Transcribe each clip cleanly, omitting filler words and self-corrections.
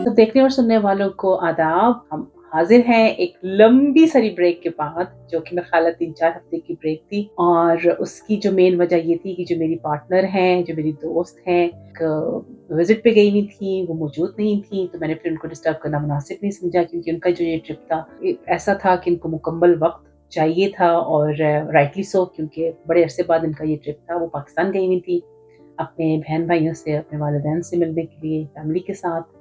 तो देखने और सुनने वालों को आदाब, हम हाजिर हैं एक लंबी सारी ब्रेक के बाद, जो कि मेरा ख्याल है 3-4 हफ्ते की ब्रेक थी। और उसकी जो मेन वजह ये थी कि जो मेरी पार्टनर हैं, जो मेरी दोस्त हैं, एक विजिट पे गई हुई थी, वो मौजूद नहीं थी, तो मैंने फिर उनको डिस्टर्ब करना मुनासिब नहीं समझा, क्योंकि उनका जो ये ट्रिप था ऐसा था कि इनको मुकम्मल वक्त चाहिए था, और राइटली सो, क्योंकि बड़े अरसे बाद इनका ये ट्रिप था। वो पाकिस्तान गई हुई थी अपने बहन भाइयों से, अपने वालिदैन से मिलने के लिए, फैमिली के साथ।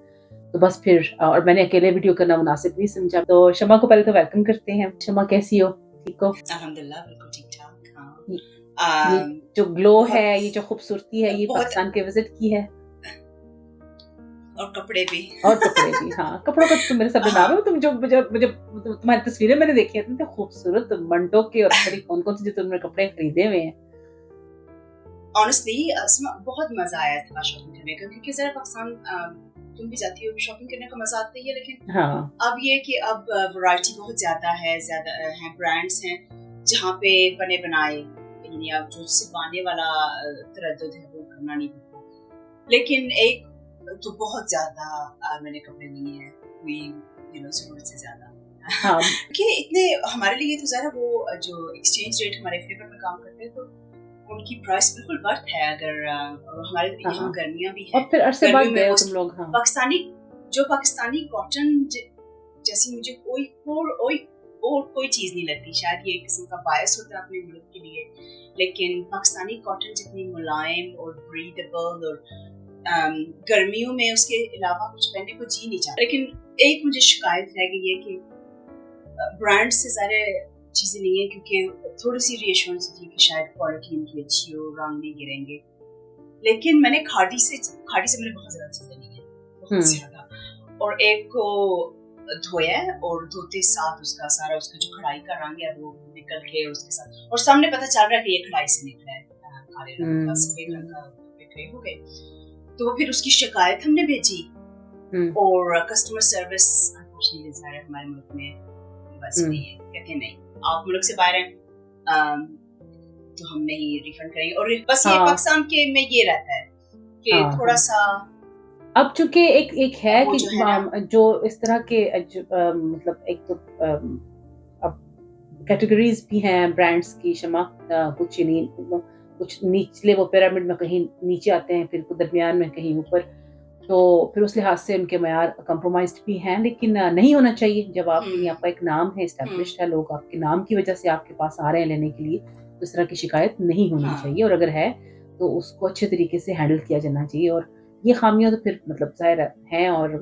तो बस फिर और मैंने अकेले वीडियो करना मुनासिब नहीं समझा। तो शमा को पहले तो वेलकम करते हैं। शमा कैसी हो? ठीक हो? अल्हम्दुलिल्लाह बिल्कुल ठीक-ठाक। हाँ। ये जो ग्लो है, बहुत ये जो खूबसूरती है, ये बहुत पाकिस्तान के विजिट की है। और कपड़े भी। और कपड़े भी, हाँ, कपड़ों का तो मेरे सब नाम है। तुम जो मुझे मुझे तुम्हारी तस्वीरें मैंने देखी हैं, इतने खूबसूरत मंटो के, और बड़ी कौन-कौन से जो तुमने कपड़े खरीदे हुए हैं। ऑनेस्टली बहुत मजा आया था शॉपिंग करने का, क्योंकि जरा पाकिस्तान तुम भी जाती हो, शॉपिंग करने का मजा आता ही है, लेकिन हाँ, अब ये कि अब वैरायटी बहुत ज्यादा है ब्रांड्स हैं जहाँ पे बने बनाए, यानी अब जो सिलवाने वाला तरद्दुद है वो करना नहीं पड़ता। लेकिन एक तो बहुत ज्यादा मैंने कपड़े लिए हैं, कोई जरूरत से ज्यादा। हाँ, कि इतने हमारे लिए तो जरा वो जो एक्सचेंज रेट हमारे फेवर में काम करते हैं, तो उनकी प्राइस बिल्कुल वर्थ है। अगर हमारे यहाँ हाँ। गर्मियाँ भी और हैं, फिर अरसे बाद गर्मियों में गए वो हो तुम लोग। हाँ, पाकिस्तानी कॉटन जैसी मुझे कोई चीज नहीं लगती। शायद ये एक किस्म का बायस होता है अपने मुल्क के लिए, लेकिन पाकिस्तानी कॉटन जितनी मुलायम और ब्रीदेबल, और गर्मियों में उसके अलावा कुछ पहनने को जी नहीं चाहता। लेकिन एक मुझे शिकायत रह गई है कि ब्रांड से ज़्यादा चीज़ें नहीं है, क्योंकि थोड़ी सी रीअश्योरेंस होती है कि शायद क्वालिटी इनकी अच्छी हो, रंग नहीं गिरेंगे। लेकिन मैंने खाड़ी से मैंने बहुत ज़्यादा चीज़ें ली हैं, बहुत ज़्यादा। और एक को धोया है, और धोते साथ उसका जो कढ़ाई का रंग है वो निकल के उसके साथ, और सामने पता चल रहा है कि ये कढ़ाई से निकला है, काले रंग का, सफेद रंग का कपड़े हो गए। तो फिर उसकी शिकायत हमने भेजी, और कस्टमर सर्विस अनफॉर्चुनेटली हमारे मुल्क में बस नहीं है, कहते नहीं, आप मुल्क से बाहर हैं तो हम नहीं रिफंड करेंगे। और बस ये पाकिस्तान के में ये रहता है कि थोड़ा सा अब चूंकि एक है कि जो इस तरह के मतलब एक तो अब कैटेगरीज भी हैं ब्रांड्स की। शमा, कुछ निचले वो पिरामिड में कहीं नीचे आते हैं, फिर दरमियान में कहीं ऊपर, तो फिर उस लिहाज से उनके मयार कंप्रोमाइज्ड भी हैं। लेकिन नहीं होना चाहिए। जब आपका एक नाम है, एस्टैब्लिश्ड है, लोग आपके नाम की वजह से आपके पास आ रहे हैं लेने के लिए, तो इस तरह की शिकायत नहीं होनी चाहिए। और अगर है तो उसको अच्छे तरीके से हैंडल किया जाना चाहिए। और ये खामियां तो फिर मतलब जाहिर हैं, और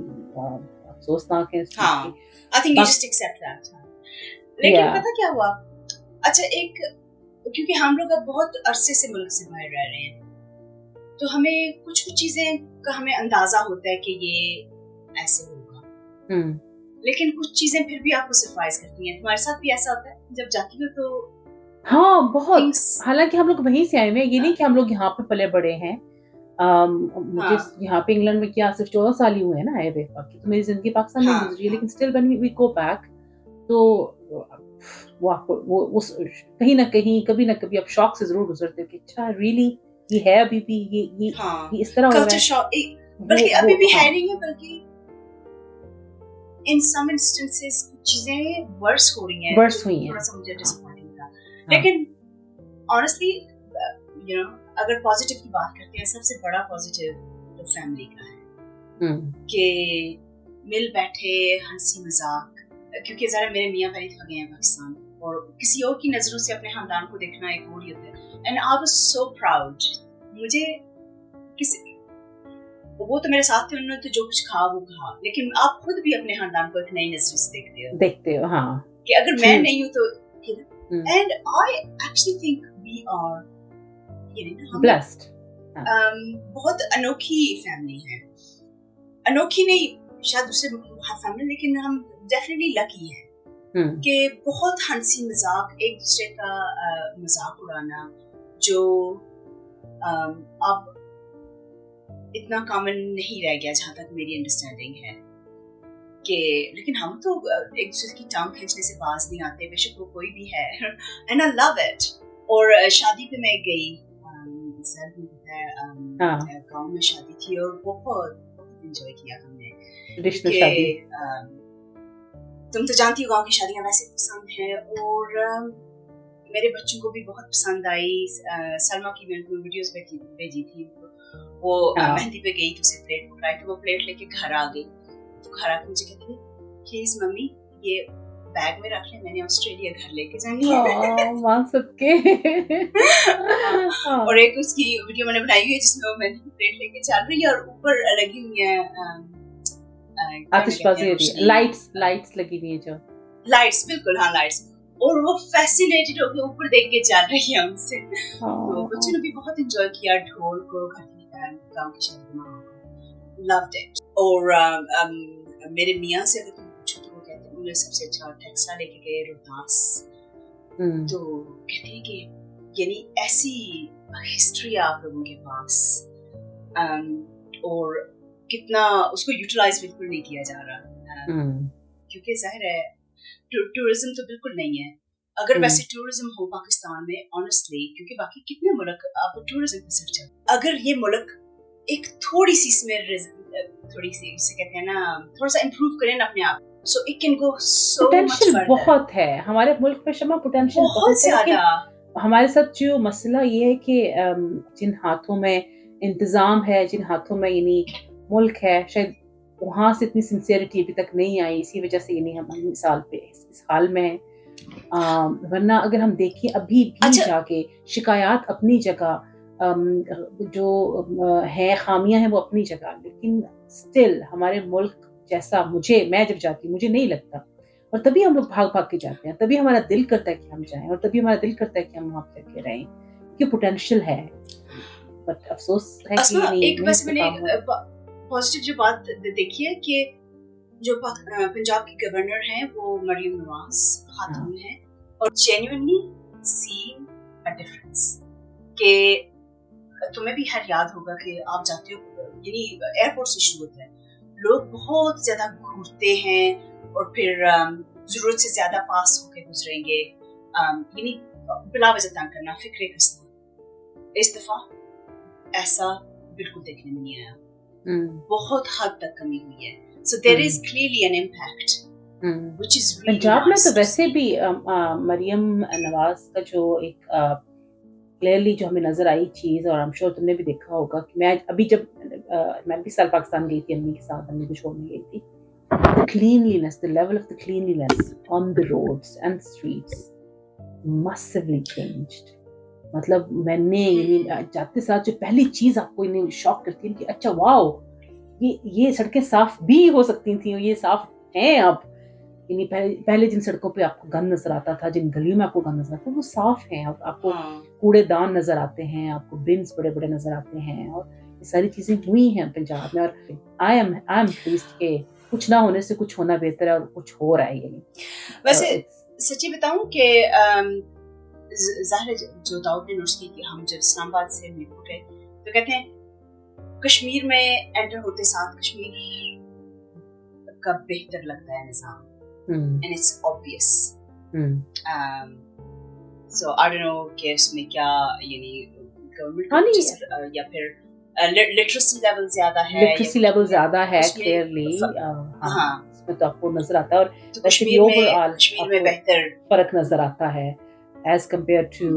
अफसोसनाक है इस चीज की। I think you just accept that. लेकिन पता क्या हुआ, अच्छा, एक क्योंकि हम लोग अब बहुत अरसे से मुल्क से बाहर रह रहे हैं, तो हमें कुछ चीजें का हमें अंदाजा होता है कि ये ऐसे होगा। लेकिन कुछ चीजें फिर भी आपको सरप्राइज करती हैं। तुम्हारे साथ भी ऐसा होता है जब जाती हो तो? हाँ, बहुत। हालांकि हम लोग वहीं से आए हुए हैं, ये नहीं कि हम लोग यहाँ पे पले बड़े हैं। मुझे यहाँ पे इंग्लैंड में क्या सिर्फ 14 साल ही हुए हैं ना आए हुए, बाकी तो मेरी जिंदगी पाकिस्तान में गुजरी है। लेकिन still when we go back, तो वो आपको वो कहीं ना कहीं, कभी ना कभी आप शॉक से जरूर गुजरते हो कि अच्छा रियली ये है अभी भी, ये इस तरह हो रहा है। बल्कि अभी भी है नहीं है, बल्कि in some instances कुछ चीजें वर्स हो रही हैं, थोड़ा सा मुझे डिसअपॉइंटिंग था। लेकिन honestly अगर पॉजिटिव की बात करते हैं, सबसे बड़ा पॉजिटिव तो फैमिली का है कि मिल बैठे, हंसी मजाक। क्योंकि जरा मेरे मियाँ पहले थक गए हैं पाकिस्तान, और किसी और की नजरों से अपने खानदान को देखना एक और ही होता है। And I was so proud. मुझे वो तो मेरे साथ थे, उन्होंने तो जो कुछ कहा वो कहा, लेकिन आप खुद भी अपने खानदान को एक नई नजर से देखते हो। हाँ, कि अगर मैं नहीं हूँ तो। And I actually think we are blessed. बहुत अनोखी फैमिली है। अनोखी नहीं शायद दूसरे फैमिली, लेकिन हम डेफिनेटली लकी हैं कि बहुत हंसी मजाक, एक दूसरे का मजाक उड़ाना, जो अब इतना कॉमन नहीं रह गया जहाँ तक मेरी अंडरस्टैंडिंग है। कि लेकिन हम तो एक दूसरे की टांग खींचने से बाज नहीं आते, बेशक वो कोई भी है। And I love it. और शादी पे मैं गई, गाँव में शादी थी, और बहुत एंजॉय किया हमने। ट्रेडिशनल शादी। तुम तो जानती हो गाँव की शादियाँ वैसे पसंद हैं, और मेरे बच्चों को भी बहुत पसंद आई। सलमा की मैंने उनको वीडियोस भेजी थी, वो मेहंदी पे गई तो उसे प्लेट पकड़ाई, तो वो प्लेट लेके घर आ गई। तो घर आके मुझे कहती है प्लीज मम्मी ये बैग में रख ले, मैंने ऑस्ट्रेलिया घर लेके जानी है। मान सकते। और एक उसकी वीडियो मैंने बनाई हुई है जिसमें वो मेहंदी प्लेट लेके चल रही है और ऊपर लगी हुई है आतिशबाजी हो रही है, लाइट्स लगी हुई है जो लाइट्स, बिल्कुल हाँ लाइट्स, और वो फैसिनेटेड होकर ऊपर देख के चल रही है उनसे। तो बच्चों ने भी बहुत एंजॉय किया ढोल को, गाँव की शादी में लव्ड इट। और मेरे मियाँ से अगर तुम पूछो तो वो कहते हैं मुझे सबसे अच्छा टेक्सला लेके गए रोहतास। तो कहते हैं कि यानी ऐसी हिस्ट्री है आप लोगों के पास, और कितना उसको यूटिलाइज बिल्कुल नहीं किया जा रहा, क्योंकि जाहिर है टूरिज्म तो बिल्कुल नहीं है। अगर वैसे टूरिज्म हो पाकिस्तान में ऑनेस्टली, क्योंकि बाकी कितने मुल्क अब टूरिज्म पे सिर्फ चल, अगर ये मुल्क एक थोड़ी सी इसमें थोड़ी सी इसे कहते हैं ना थोड़ा सा इम्प्रूव करें ना अपने आप, so it can go so much further. बहुत है हमारे मुल्क में शमा, पोटेंशियल बहुत ज्यादा। हमारे साथ जो मसला ये है कि जिन हाथों में इंतजाम है, जिन हाथों में यानी मुल्क है, शायद वहाँ से इतनी सिंसियरिटी अभी तक नहीं आई, इसी वजह से यानी हम मिसाल पे इस हाल में वरना अगर हम देखें अभी भी जाके शिकायत अपनी जगह, जो है खामियां हैं वो अपनी जगह, लेकिन स्टिल हमारे मुल्क जैसा मैं जब जाती हूँ मुझे नहीं लगता, और तभी हम लोग भाग भाग के जाते हैं, तभी हमारा दिल करता है कि हम जाएं, और तभी हमारा दिल करता है कि हम वहाँ पे जाके रहें, क्योंकि पोटेंशियल है। बट अफसोस है कि एक बस मैंने पॉजिटिव जो बात देखी है कि जो पंजाब की गवर्नर हैं वो मरियम नवाज खातून हैं, और जेन्युइनली सीइंग अ डिफरेंस। कि तुम्हें भी हर याद होगा कि आप जाते हो यानी एयरपोर्ट से शुरू होता है, लोग बहुत ज्यादा घूरते हैं और फिर जरूरत से ज्यादा पास होकर गुजरेंगे, यानी बिला वजह तंग करना, फिक्रे कसना। इस दफा ऐसा बिल्कुल देखने में नहीं आया, बहुत हद तक कमी हुई है। So there is clearly an impact, which is really Punjab में तो वैसे भी मरियम नवाज का जो एक क्लियरली जो हमें नजर आई चीज, और आई एम श्योर तुमने भी देखा होगा कि मैं अभी जब मैं भी साल पाकिस्तान गई थी अम्मी के साथ, अम्मी को छोड़ने गई थी, the cleanliness, the level of the cleanliness on the roads and streets massively changed. मतलब मैंने जाते साथ जो पहली चीज आपको इन्हें शॉक करती है कि अच्छा वाओ, ये सड़कें साफ भी हो सकती थी, ये साफ हैं अब। यानी पहले जिन सड़कों पे आपको गंद नजर आता था, जिन गलियों में आपको गंद नजर आता था, वो साफ हैं अब। आपको कूड़ेदान नजर आते हैं, आपको बिन्स बड़े बड़े नजर आते हैं, और ये सारी चीजें हुई हैं पंजाब में। और आई एम प्लीज्ड के कुछ ना होने से कुछ होना बेहतर है, और कुछ हो रहा है। यानी वैसे सच्ची बताऊं कि ज़ाहिर जो दाऊद ने नोटिस की कि हम जब इस्लामाबाद से मीरपुर गए तो कहते हैं कश्मीर में एंटर होते साथ कश्मीर का बेहतर लगता है निज़ाम, and it's obvious. So I don't know कि इसमें क्या यानी गवर्नमेंट या फिर लिटरेसी लेवल ज़्यादा है, क्लियरली इसमें तो आपको नजर आता है, और तो कश्मीर में बेहतर फर्क नजर आता है as compared to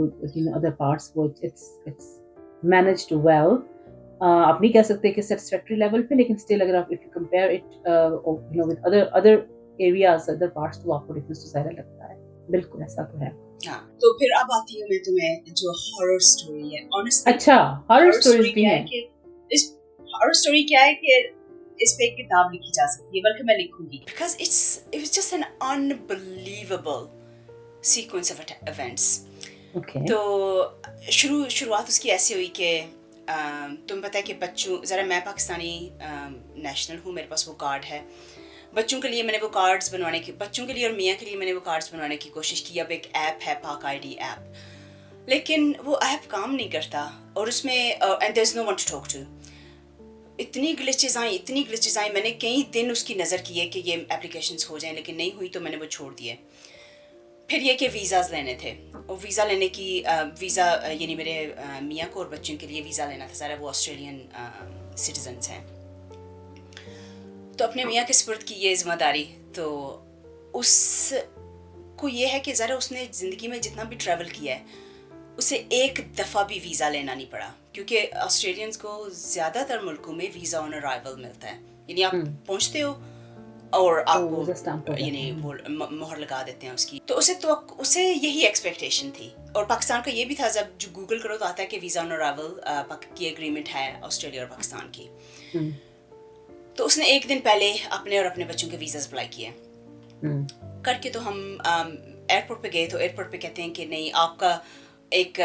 other parts, which it's managed well. आप नहीं कह सकते कि satisfactory level पे, लेकिन still अगर आप if you compare it with other areas, other parts, तो आपको difference तो ज़्यादा लगता है। बिल्कुल ऐसा तो है। हाँ, तो फिर अब आती हूँ मैं तुम्हें जो horror story है। Honestly, अच्छा, horror stories भी हैं। इस horror story क्या है कि इस पे एक किताब लिखी जा सकती है, बल्कि मैं लिखूंगी, because it was just an unbelievable sequence of events. Okay. तो शुरुआत उसकी ऐसी हुई कि तुम पता है कि बच्चों, ज़रा मैं पाकिस्तानी नेशनल हूँ, मेरे पास वो कार्ड है। बच्चों के लिए मैंने वो कार्ड्स बनवाने की, बच्चों के लिए और मियाँ के लिए मैंने वो कार्ड्स बनवाने की कोशिश की। अब एक ऐप है पाक आईडी ऐप, लेकिन वो ऐप काम नहीं करता, और उसमें and there is no one to talk to. इतनी ग्लिचेस आई, मैंने कई दिन उसकी नज़र की है कि ये एप्लीकेशंस हो जाएं, लेकिन नहीं हुई, तो मैंने वो छोड़ दिए। फिर ये कि वीज़ाज़ लेने थे, और वीज़ा लेने की वीज़ा यानी मेरे मियाँ को और बच्चों के लिए वीज़ा लेना था, सारा वो ऑस्ट्रेलियन सिटीजन्स हैं। तो अपने मियाँ के सुपुर्द की ये जिम्मेदारी, तो उसको ये है कि ज़रा उसने ज़िंदगी में जितना भी ट्रैवल किया है उसे एक दफ़ा भी वीज़ा लेना नहीं पड़ा, क्योंकि ऑस्ट्रेलियंस को ज़्यादातर मुल्कों में वीज़ा ऑन अराइवल मिलता है, यानी आप पहुँचते हो और आपको वैसा स्टैम्प हो जाता यानी है। वो मोहर लगा देते हैं उसकी। तो उसे यही एक्सपेक्टेशन थी। और पाकिस्तान का ये भी था, जब जो गूगल करो तो आता है कि वीज़ा ऑन अराइवल की एग्रीमेंट है ऑस्ट्रेलिया और पाकिस्तान की। तो उसने एक दिन पहले अपने और अपने बच्चों के वीज़ाज अप्लाई किए करके। तो हम एयरपोर्ट पे गए, तो एयरपोर्ट पे कहते हैं कि नहीं, आपका एक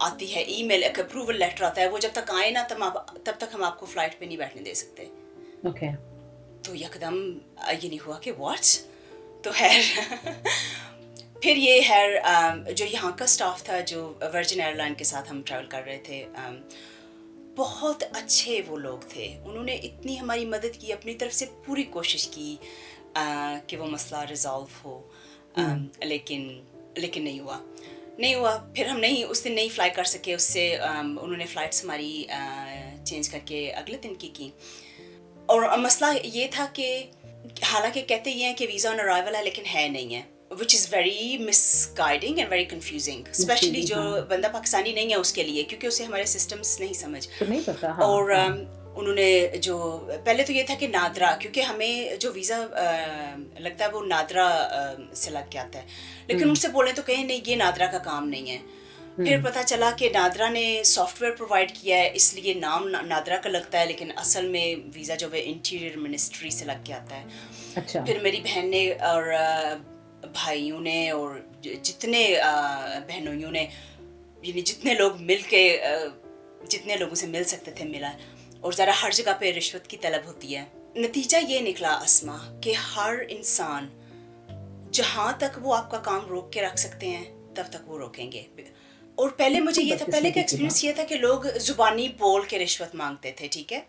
आती है ईमेल, एक अप्रूवल लेटर आता है, वो जब तक आए ना तब तक हम आपको फ्लाइट पे नहीं बैठने दे सकते। ओके। तो यकदम ये नहीं हुआ कि व्हाट। तो खैर फिर ये है जो यहाँ का स्टाफ था, जो वर्जिन एयरलाइन के साथ हम ट्रैवल कर रहे थे, बहुत अच्छे वो लोग थे। उन्होंने इतनी हमारी मदद की, अपनी तरफ से पूरी कोशिश की कि वो मसला रिजॉल्व हो, लेकिन नहीं हुआ। फिर हम उस दिन नहीं फ्लाई कर सके उससे। उन्होंने फ़्लाइट्स हमारी चेंज करके अगले दिन की। और मसला ये था कि हालांकि कहते ये हैं कि वीज़ा ऑन अराइवल है, लेकिन है नहीं है, which is very misguiding and very confusing, specially जो बंदा पाकिस्तानी नहीं है उसके लिए, क्योंकि उसे हमारे सिस्टम्स नहीं समझ तो नहीं पता। और उन्होंने जो पहले तो ये था कि नादरा, क्योंकि हमें जो वीज़ा लगता है वो नादरा से लग के आता है, लेकिन उनसे बोले तो कहें नहीं, ये नादरा का काम नहीं है। फिर पता चला कि नादरा ने सॉफ्टवेयर प्रोवाइड किया है, इसलिए नाम नादरा का लगता है, लेकिन असल में वीज़ा जो है इंटीरियर मिनिस्ट्री से लग के आता है। अच्छा। फिर मेरी बहन ने और भाइयों ने और जितने बहनों ने, यानी जितने लोग मिल के जितने लोगों से मिल सकते थे मिला, और ज़रा हर जगह पे रिश्वत की तलब होती है। नतीजा ये निकला अस्मा कि हर इंसान जहाँ तक वो आपका काम रोक के रख सकते हैं तब तक वो रोकेंगे। और पहले मुझे ये था, पहले का एक्सपीरियंस ये था कि लोग जुबानी बोल के रिश्वत मांगते थे, ठीक है,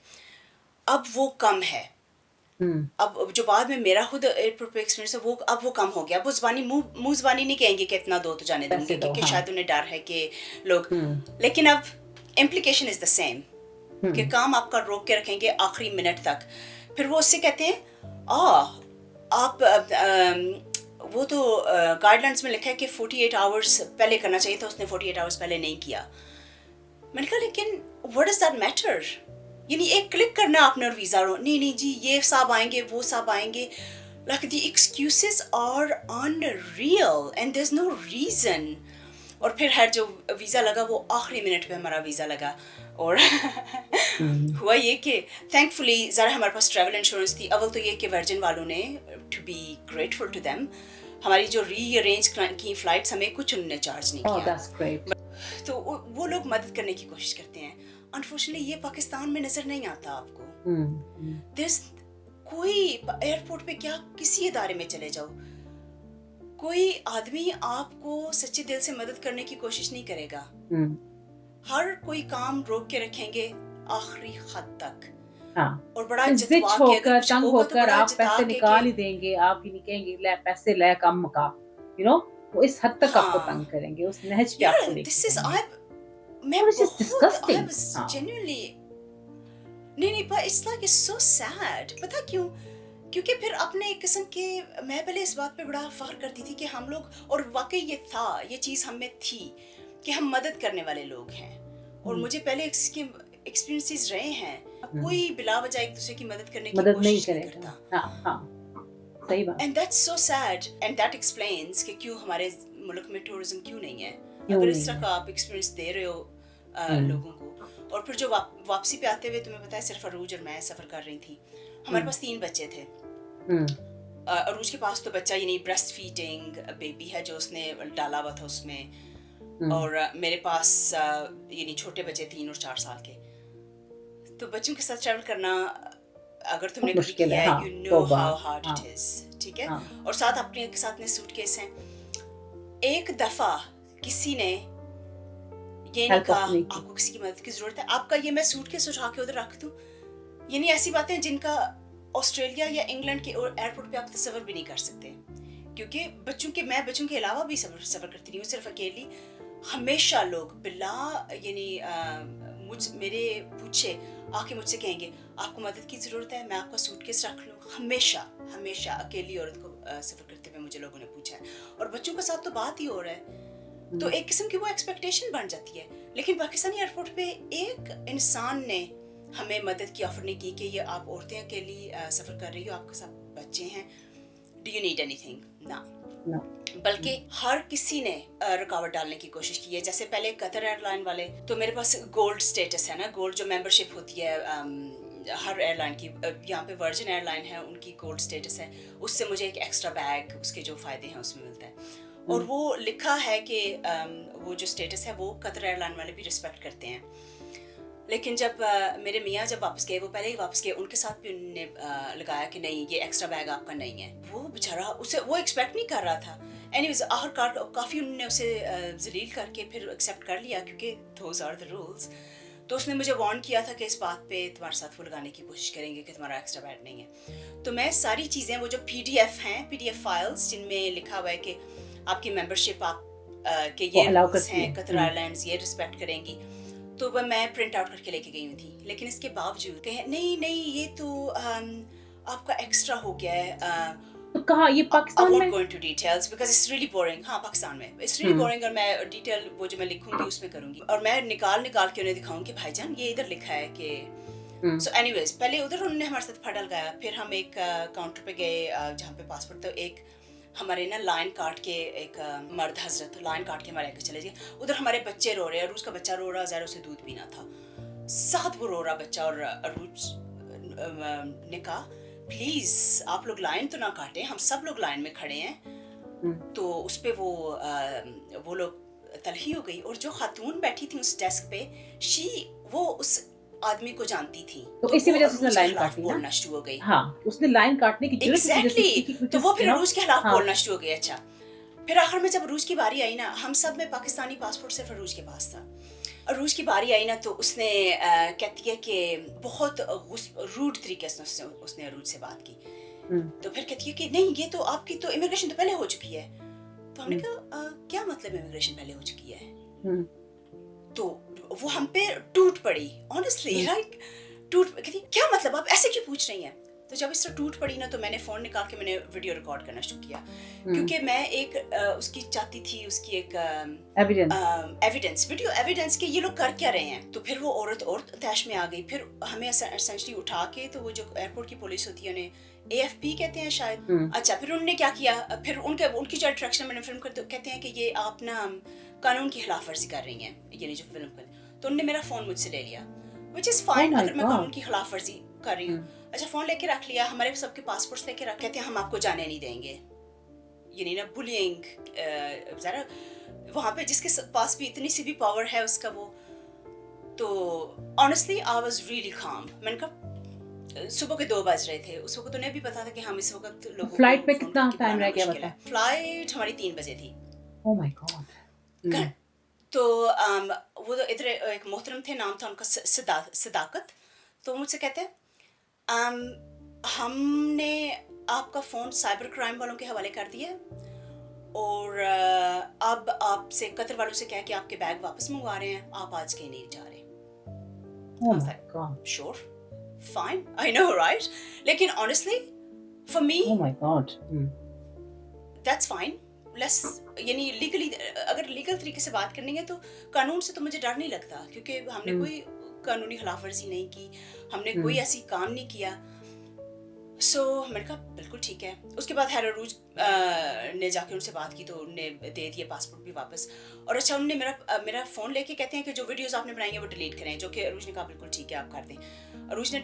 अब वो कम है। अब जो बाद में मेरा खुद एयरपोर्ट पे एक्सपीरियंस है, अब वो कम हो गया। वो जुबानी मुंह जुबानी नहीं कहेंगे कि इतना दो तो जाने दूंगे, क्योंकि शायद उन्हें डर है कि लोग, लेकिन अब इम्प्लीकेशन इज द सेम कि काम आपका रोक के रखेंगे आखिरी मिनट तक। फिर वो उससे कहते हैं आप वो तो गाइडलाइंस में लिखा है कि 48 आवर्स पहले करना चाहिए था, उसने 48 आवर्स पहले नहीं किया। मैंने कहा लेकिन व्हाट डज दैट मैटर, यानी एक क्लिक करना आपने और वीज़ा नहीं जी, ये साहब आएंगे, वो साहब आएंगे, like the excuses are unreal and there's no reason। और फिर हर जो वीज़ा लगा वो आखिरी मिनट पे हमारा वीज़ा लगा। और हुआ ये कि थैंकफुली ज़रा हमारे पास ट्रैवल इंश्योरेंस थी। अव्वल तो ये कि वर्जिन वालों ने, to be grateful to them, हमारी जो रीअरेंज की फ़्लाइट्स हमें कुछ उन्होंने चार्ज नहीं किया। तो वो लोग मदद करने की कोशिश करते हैं। अनफॉर्चुनेटली ये पाकिस्तान में नज़र नहीं आता आपको। कोई एयरपोर्ट पे क्या किसी इदारे में चले जाओ, कोई आदमी आपको सच्चे दिल से मदद करने की कोशिश नहीं करेगा। हर कोई काम रोक के रखेंगे आखिरी हद तक। और बड़ा जज्बा होकर, तंग होकर आप पैसे निकाल ही देंगे, आप ही नहीं कहेंगे ले पैसे ले कम मका, यू नो, वो इस हद तक आपको तंग करेंगे, उस नहज पे आपको लेके नहीं, but it's like it's so sad। पता क्यों? क्योंकि फिर अपने एक किस्म के, मैं पहले इस बात पे बड़ा फख्र करती थी कि हम लोग, और वाकई ये था, ये चीज़ हमें थी कि हम मदद करने वाले लोग हैं। और मुझे पहले इसके एक्सपीरियंसेस रहे हैं, कोई बिला वजह एक दूसरे की मदद करने की कोशिश नहीं करता। सही बात। And that's so sad and that explains कि क्यों हमारे मुल्क में टूरिज्म क्यों नहीं है। अगर इस तरह का आप एक्सपीरियंस दे रहे हो लोगों को। और फिर जो वापसी पे आते हुए, तुम्हें पता है सिर्फ अरूज और मैं सफ़र कर रही थी। हमारे पास 3 बच्चे थे। अरूज के पास तो बच्चा, यानी ब्रेस्ट फीडिंग बेबी है जो उसने डाला हुआ था उसमें, और मेरे पास यानी छोटे बच्चे 3 और 4 साल के। तो बच्चों के साथ ट्रैवल करना, अगर तुमने कभी किया है, you know how hard it is, ठीक है। और साथ अपने के साथ में सूटकेस हैं। एक दफ़ा किसी ने ये नहीं कहा आपको किसी की मदद की जरूरत है, आपका ये मैं सूटकेस उठा के उधर रख दूं, यानी ऐसी बातें जिनका ऑस्ट्रेलिया या इंग्लैंड के एयरपोर्ट पे आप तस्वर भी नहीं कर सकते। क्योंकि मैं बच्चों के अलावा भी सफर करती रही हूँ, सिर्फ अकेली। हमेशा लोग बिला यानी मेरे पूछे आके मुझसे कहेंगे आपको मदद की ज़रूरत है, मैं आपका सूटकेस रख लूँ। हमेशा हमेशा अकेली औरत को सफ़र करते हुए मुझे लोगों ने पूछा है, और बच्चों के साथ तो बात ही हो रहा है। तो एक किस्म की वो एक्सपेक्टेशन बन जाती है। लेकिन पाकिस्तानी एयरपोर्ट पे एक इंसान ने हमें मदद की ऑफर नहीं की कि ये आप औरतें अकेली सफ़र कर रही हो, आपके साथ बच्चे हैं, डू यू नीड एनीथिंग, ना। बल्कि हर किसी ने रुकावट डालने की कोशिश की है। जैसे पहले कतर एयरलाइन वाले, तो मेरे पास गोल्ड स्टेटस है ना, गोल्ड जो मेंबरशिप होती है हर एयरलाइन की, यहाँ पे वर्जिन एयरलाइन है, उनकी गोल्ड स्टेटस है, उससे मुझे एक एक्स्ट्रा बैग उसके जो फ़ायदे हैं उसमें मिलता है। और वो लिखा है कि वो जो स्टेटस है वो कतर एयरलाइन वाले भी रिस्पेक्ट करते हैं। लेकिन जब मेरे मियाँ जब वापस गए, वो पहले ही वापस गए, उनके साथ भी उन्होंने लगाया कि नहीं ये एक्स्ट्रा बैग आपका नहीं है। वो बेचारा उसे वो एक्सपेक्ट नहीं कर रहा था। एनीवेज आखिरकार काफ़ी उन्होंने उसे जलील करके फिर एक्सेप्ट कर लिया, क्योंकि दोज आर द रूल्स। तो उसने मुझे वार्न किया था कि इस बात पे तुम्हारे साथ वो लगाने की कोशिश करेंगे कि तुम्हारा एक्स्ट्रा बैग नहीं है। तो मैं सारी चीज़ें, वो जो पीडीएफ हैं, पीडीएफ फाइल्स जिनमें लिखा हुआ है कि आपकी मेंबरशिप आप के ये रूल्स हैं, कतर एयरलाइंस ये रिस्पेक्ट करेंगी, तो वह मैं प्रिंट आउट करके लेके गई हुई थी। लेकिन इसके बावजूद कहे नहीं नहीं ये तो आपका एक्स्ट्रा हो गया है। तो कहाँ ये पाकिस्तान में? I won't go into details because it's really boring. हाँ पाकिस्तान में it's really boring, और मैं डिटेल वो जो मैं लिखूंगी उसमें करूंगी, और मैं निकाल के उन्हें दिखाऊंगी कि भाईजान ये इधर लिखा है कि so anyways पहले उधर उन्होंने हमारे साथ फटा लगाया। फिर हम एक काउंटर पे गए जहाँ पे पासपोर्ट, तो एक हमारे ना लाइन काट के एक मर्द हजरत लाइन काट के हमारे आगे चले गए। उधर हमारे बच्चे रो रहे हैं, अरूज का बच्चा रो रहा, ज़रा उसे दूध पीना था, साथ वो रो रहा बच्चा, और अरूज ने कहा प्लीज आप लोग लाइन तो ना काटें, हम सब लोग लाइन में खड़े हैं। तो उस पे वो लोग तलही हो गई, और जो खातून बैठी थी उस डेस्क पे वो उस आदमी को जानती थी, तो इसी वजह से उसने लाइन काटी ना, बोलना शुरू हो गई। हाँ उसने लाइन काटने की जरूरत Exactly. तो वो फिर अरूज के खिलाफ बोलना शुरू हो गई। अच्छा फिर आखिर में जब अरूज की बारी आई ना, हम सब में पाकिस्तानी पासपोर्ट सिर्फ अरूज के पास था। अरूज की बारी आई ना, तो उसने कहती है कि बहुत रूड तरीके से उसने अरूज से बात की। तो फिर कहती है कि नहीं ये तो आपकी तो इमिग्रेशन तो पहले हो चुकी है। तो हमने कहा क्या मतलब इमिग्रेशन पहले हो चुकी है? तो वो हम पे टूट पड़ी, ऑनेस्टली लाइक कहती क्या मतलब आप ऐसे क्यों पूछ रही हैं? तो जब इस तरह टूट पड़ी ना, तो मैंने फोन निकाल के मैंने वीडियो रिकॉर्ड करना शुरू किया, क्योंकि मैं एक उसकी चाहती थी उसकी एक एविडेंस वीडियो एविडेंस के ये लोग कर क्या रहे हैं। तो फिर वो औरत और तैश में आ गई। फिर हमें एसेंशली उठा के, तो वो जो एयरपोर्ट की पुलिस होती है उन्हें AFP कहते हैं शायद। अच्छा फिर उन्होंने क्या किया, फिर उनकी जो अट्रैक्शन मैंने फिल्म करते कहते हैं कि ये आप ना कानून की खिलाफ वर्जी कर रही हैं, ये जो फिल्म कर। तो उन्होंने मेरा फोन मुझसे ले लिया, विच इज फाइन अगर मैं कानून की खिलाफ वर्जी कर रही हूँ। अच्छा फोन लेके रख लिया, हमारे सबके पासपोर्ट्स लेके रख, कहते हैं हम आपको जाने नहीं देंगे। ये नहीं ना बुलिंग, जरा वहाँ पे जिसके पास भी इतनी सी भी पावर है उसका वो। तो ऑनेस्टली आई वाज रियली काम। मैंने कहा सुबह के 2 बज रहे थे, उस वक्त उन्हें भी पता था कि हम इस वक्त लोगों फ्लाइट पे कितना टाइम रह गया बता? फ्लाइट हमारी 3 बजे थी। Oh my God. तो वो तो इधर एक मोहतरम थे, नाम था उनका सदाकत। तो मुझसे कहते हैं हमने आपका फ़ोन साइबर क्राइम वालों के हवाले कर दिया, और अब आपसे कतर वालों से कह के आपके बैग वापस मंगवा रहे हैं, आप आज कहीं नहीं जा रहे। Oh my God. Sure, fine, I know, right? लेकिन honestly, for me, oh my God, that's fine. यानी लीगली अगर लीगल तरीके से बात करनी है तो कानून से तो मुझे डर नहीं लगता, क्योंकि हमने कोई कानूनी खिलाफ वर्जी नहीं की, हमने कोई ऐसी काम नहीं किया। सो मैंने कहा बिल्कुल ठीक है। उसके बाद हैर अरूज ने जाके उनसे बात की, तो उनने दे दिया पासपोर्ट भी वापस। और अच्छा उनने मेरा फ़ोन लेके कहते हैं कि जो वीडियोस आपने बनाई हैं वो डिलीट करें, जो कि अरूज ने कहा बिल्कुल ठीक है आप कर दें। अरूज ने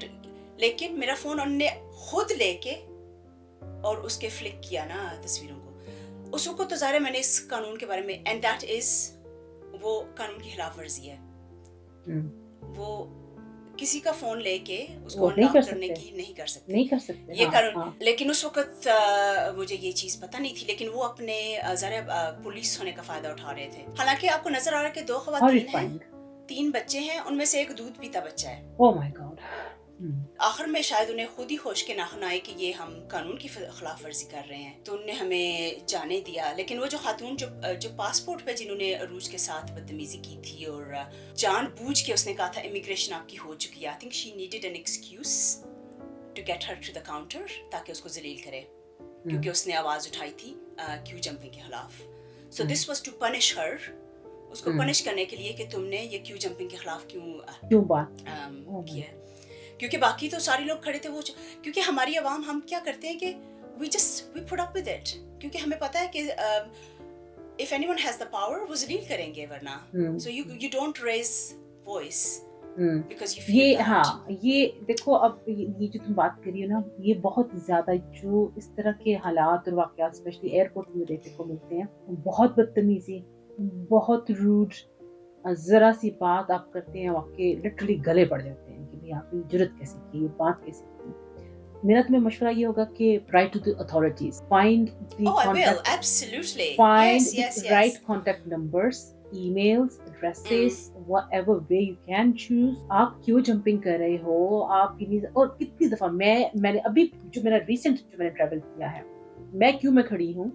लेकिन मेरा फ़ोन उनने खुद लेके और उसके फ्लिक किया ना तस्वीरों को। उस वक्त तो ज़ाहिर है मैंने इस कानून के बारे में, एंड दैट इज़ वो कानून की खिलाफ वर्जी है। वो किसी का फोन लेके उसको अनलॉक करने की नहीं कर सकते ये कानून। लेकिन उस वक्त मुझे ये चीज़ पता नहीं थी, लेकिन वो अपने ज़रा पुलिस होने का फ़ायदा उठा रहे थे। हालांकि आपको नज़र आ रहा है कि 2 ख़वातीन हैं, 3 बच्चे हैं, उनमें से एक दूध पीता बच्चा है। Oh my God. आखिर में शायद उन्हें खुद ही होश के नाखुन आए कि ये हम कानून की खिलाफ वर्जी कर रहे हैं, तो उन्होंने हमें जाने दिया। लेकिन वो जो खातून जो पासपोर्ट पे जिन्होंने अरूज के साथ बदतमीजी की थी और जानबूझ के उसने कहा था इमिग्रेशन आपकी हो चुकी है, I think she needed an excuse to get her to the counter ताकि उसको जलील करे, क्योंकि उसने आवाज उठाई थी क्यू जंपिंग के खिलाफ। So this was to punish her, उसको पनिश करने के लिए कि तुमने ये क्यू जंपिंग के खिलाफ क्यों बात किया। क्योंकि बाकी तो सारे लोग खड़े थे वो, क्योंकि हमारी आवाम हम क्या करते हैं कि we put up with it, क्योंकि हमें पता है कि if anyone has the power वो जलील करेंगे वरना, so you don't raise voice because you feel ये that. हाँ, ये देखो अब ये जो तुम बात करी हो ना, ये बहुत ज्यादा जो इस तरह के हालात और वाकयात स्पेशली एयरपोर्ट में देखने को मिलते हैं, बहुत बदतमीजी, बहुत रूड, जरा सी बात आप करते हैं आपके लिटरली गले पड़ जाते हैं कि भाई आपने जुर्रत कैसे की, बात कैसे की। मेरा तुम्हें मशवरा ये होगा कि write to the authorities, find the Oh, I will, contact, absolutely. find Yes, the yes, right yes. contact numbers, emails, addresses, whatever way you can choose. आप क्यों जंपिंग कर रहे हो, आप और कितनी दफा मैंने अभी जो मेरा रिसेंट जो मैंने ट्रैवल किया है, मैं क्यों में खड़ी हूँ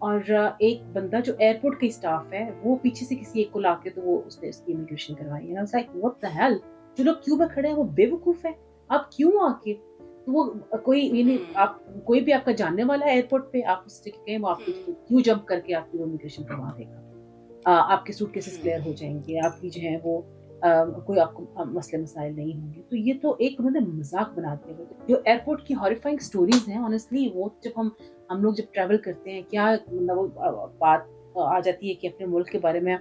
और एक बंदा जो एयरपोर्ट का स्टाफ है वो पीछे से किसी एक को लाके तो वो उसने उसकी इमिग्रेशन करवाई है। लाइक व्हाट द हेल, जो लोग क्यों में खड़े हैं वो बेवकूफ है, आप क्यों आके, तो वो कोई ये नहीं, आप कोई भी आपका जानने वाला है एयरपोर्ट पे, आप उससे कहें वो आपको क्यों जंप करके आपकी वो इमिग्रेशन करवा देगा, आपके सूटकेसेस क्लियर हो जाएंगे, आपकी जो है वो कोई आपको मसले मसाइल नहीं होंगे। तो ये तो एक उन्होंने मजाक बना दिया है। जो एयरपोर्ट की हॉरिफाइंग स्टोरीज हैं ऑनेस्टली, वो जब हम लोग जब ट्रैवल करते हैं, क्या मतलब वो बात आ जाती है कि अपने मुल्क के बारे में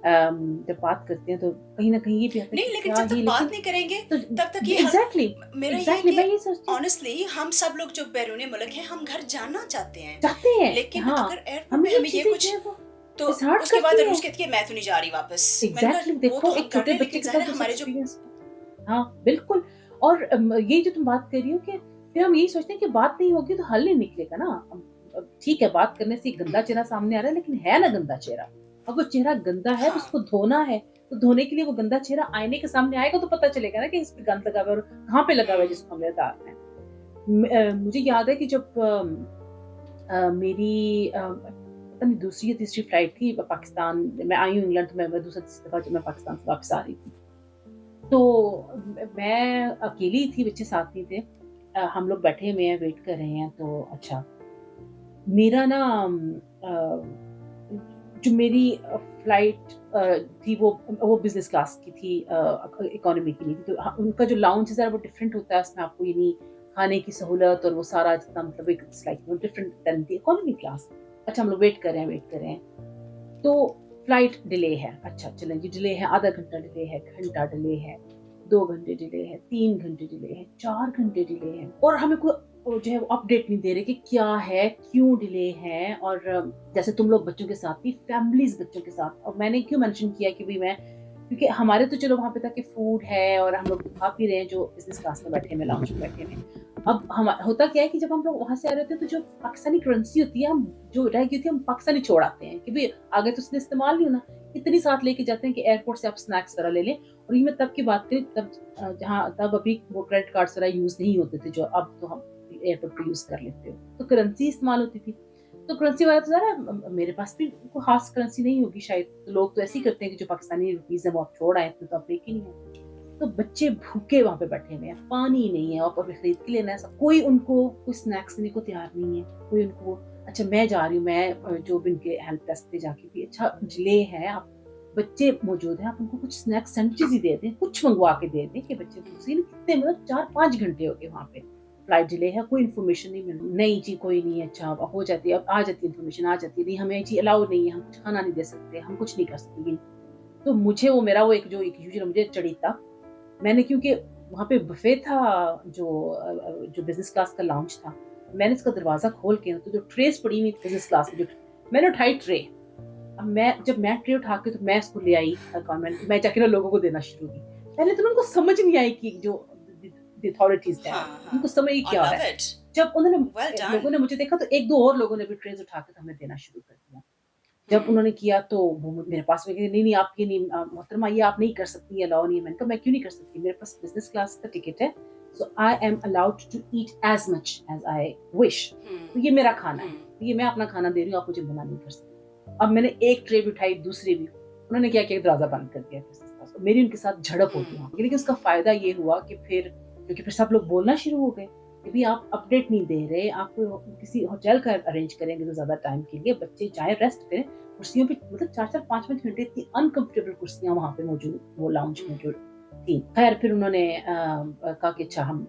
जब बात करते हैं तो कहीं ना कहीं ये भी आता है नहीं, कि लेकिन क्या जब तक ही, बात लेकिन नहीं करेंगे तो तब तक ये एग्जैक्टली मेरा ये एग्जैक्टली मैं कि ये सोचती हूँ, ऑनेस्टली हम सब लोग जो बैरूनी मुल्क हैं हम घर जाना चाहते चाहते हैं, हैं, लेकिन हाँ, अगर एयरपोर्ट हमें पे ये हमें ये चीजें कुछ, जो है वो तो डिसहार्ट उसके बाद करती रूस हैं। कहती है मैं तो नहीं जा रही वापस। मैंने एग्जैक्टली कहा वो तो देखो हम एक कर रहे छोटे हैं, बच्चे लेकिन के ज़ाहिर साथ है जैसे हमारे जो एक्सपीरियंस, हाँ बिल्कुल। और ये जो तुम बात कर रही हो कि फिर हम यही सोचते हैं कि बात नहीं होगी तो हल नहीं निकलेगा ना। अब ठीक है, बात करने से एक गंदा चेहरा सामने आ रहा है, लेकिन है ना गंदा चेहरा, अब वो चेहरा गंदा है तो हाँ उसको धोना है, तो धोने के लिए वो गंदा चेहरा आईने के सामने आएगा तो पता चलेगा ना कि इस पे गंद लगा हुआ है और कहाँ पे लगा हुआ है जिसको हमें उतारना है। मुझे याद है कि जब मेरी पता नहीं दूसरी या तीसरी फ्लाइट थी, पाकिस्तान मैं आई हूँ इंग्लैंड, तो मैं दूसरा तीसरी दफा जब मैं पाकिस्तान से वापस आ रही थी, तो मैं अकेली थी, बच्चे साथ नहीं थे, हम लोग बैठे हुए हैं, वेट कर रहे हैं, तो अच्छा मेरा ना जो मेरी फ्लाइट थी वो बिजनेस क्लास की थी, इकोनॉमी की नहीं थी, तो उनका जो लाउंज है वो डिफरेंट होता है, उसमें आपको ये नहीं खाने की सहूलत और वो सारा जितना मतलब एक like different than the economy class. अच्छा हम लोग वेट कर रहे हैं, तो फ्लाइट डिले है, अच्छा चलें जी, डिले है, आधा घंटा डिले है, घंटा डिले है, 2 घंटे डिले है, 3 घंटे डिले है, 4 घंटे डिले है, और हमें कोई जो है वो अपडेट नहीं दे रहे कि क्या है, क्यों डिले है। और जैसे तुम लोग बच्चों के साथ थी, फैमिलीज बच्चों के साथ, और मैंने क्यों मेंशन किया कि भाई मैं, क्योंकि हमारे तो चलो वहां पे था कि फूड है और हम लोग खा पी रहे हैं, जो बिजनेस क्लास में बैठे हैं, लाउंज में बैठे हैं। अब हम होता क्या है कि जब हम लोग वहां से आ रहे होते हैं तो जो पाकिस्तानी करेंसी होती है, हम जो रह गई होती है हम पाकिस्तानी छोड़ आते हैं कि भाई आगे तो उसने इस्तेमाल नहीं होना, इतनी साथ लेके जाते हैं कि एयरपोर्ट से आप स्नैक्स वगैरह ले लें। और ये मैं तब की बात करी, तब जहाँ तब अभी वो क्रेडिट कार्ड वगैरह यूज नहीं होते थे, जो अब तो हम एयरपोर्ट पे यूज कर लेते हो, तो करेंसी इस्तेमाल होती थी। तो करेंसी वाला तो जरा मेरे पास भी कोई खास करेंसी नहीं होगी शायद, तो लोग तो ऐसे ही करते हैं कि जो पाकिस्तानी रुपीज है वो आप छोड़ आए, तो आप लेके नहीं है। तो बच्चे भूखे वहां पे बैठे हुए हैं, पानी नहीं है, और अभी खरीद के लेना है, कोई उनको कोई स्नैक्स देने को तैयार नहीं है, कोई उनको, अच्छा मैं जा रही हूँ, मैं जो भी उनके हेल्प डेस्क पे जाके भी, अच्छा डिले है, आप बच्चे मौजूद हैं, आप उनको कुछ स्नैक्स सैंडविचेस ही दे दें, कुछ मंगवा के दे दें कि बच्चे कितने मतलब 4-5 घंटे हो गए वहां पे, फ्लाइट डिले है, कोई इन्फॉर्मेशन नहीं मिल रही, नहीं जी कोई नहीं, अच्छा हो जाती है, अब आ जाती है इन्फॉर्मेशन, आ जाती है, नहीं हमें जी अलाउ नहीं है, हम कुछ खाना नहीं दे सकते, हम कुछ नहीं कर सकते। तो मुझे वो मेरा वो एक जो एक यूजुअल मुझे चढ़ी था, मैंने क्योंकि वहाँ पे बफे था, जो बिज़नेस क्लास का लाउंज था, मैंने इसका दरवाज़ा खोल के तो जो ट्रेस पड़ी हुई थी बिज़नेस क्लास की, जो मैंने उठाई ट्रे, अब जब मैं ट्रे उठा के तो मैं इसको ले आई गवर्नमेंट, मैं जाके ना लोगों को देना शुरू की। पहले तो उनको समझ नहीं आई कि जो द अथॉरिटीज़ है, हाँ उनको हाँ, समझ ही आई क्या हो रहा लव है। इट, जब उन्होंने वेल लोगों डन। ने मुझे देखा तो 1-2 और लोगों ने भी ट्रेज़ उठा के तो हमें देना शुरू कर दिया। जब उन्होंने किया तो वो मेरे पास में, नहीं नहीं आप ये नहीं मोहतरमा, ये आप नहीं कर सकती, ये अलाउ नहीं है। मैंने कहा मैं क्यों नहीं कर सकती, मेरे पास बिजनेस क्लास का टिकट है, So I am allowed to eat as much as I wish. تو یہ میرا کھانا ہے, یہ میں اپنا کھانا دے رہی ہوں, آپ مجھے منع نہیں کر سکتے. اب میں نے ایک ٹرے بھی اٹھائی, دوسری بھی, انہوں نے کیا کیا, دروازہ بند کر دیا. میری ان کے ساتھ جھڑپ ہوگی وہاں, لیکن اس کا فائدہ یہ ہوا کہ پھر کیونکہ پھر سب لوگ بولنا شروع ہو گئے کہ بھی آپ اپڈیٹ نہیں دے رہے, آپ کو کسی ہوٹل کا ارینج کریں گے تو زیادہ ٹائم کے لیے, بچے جائیں ریسٹ کریں. کرسیوں پہ مطلب 4-4 5 5 گھنٹے اتنی انکمفرٹیبل کرسیاں وہاں پہ موجود, وہ لاؤنج میں جو تھی. خیر پھر انہوں نے کہا کہ اچھا ہم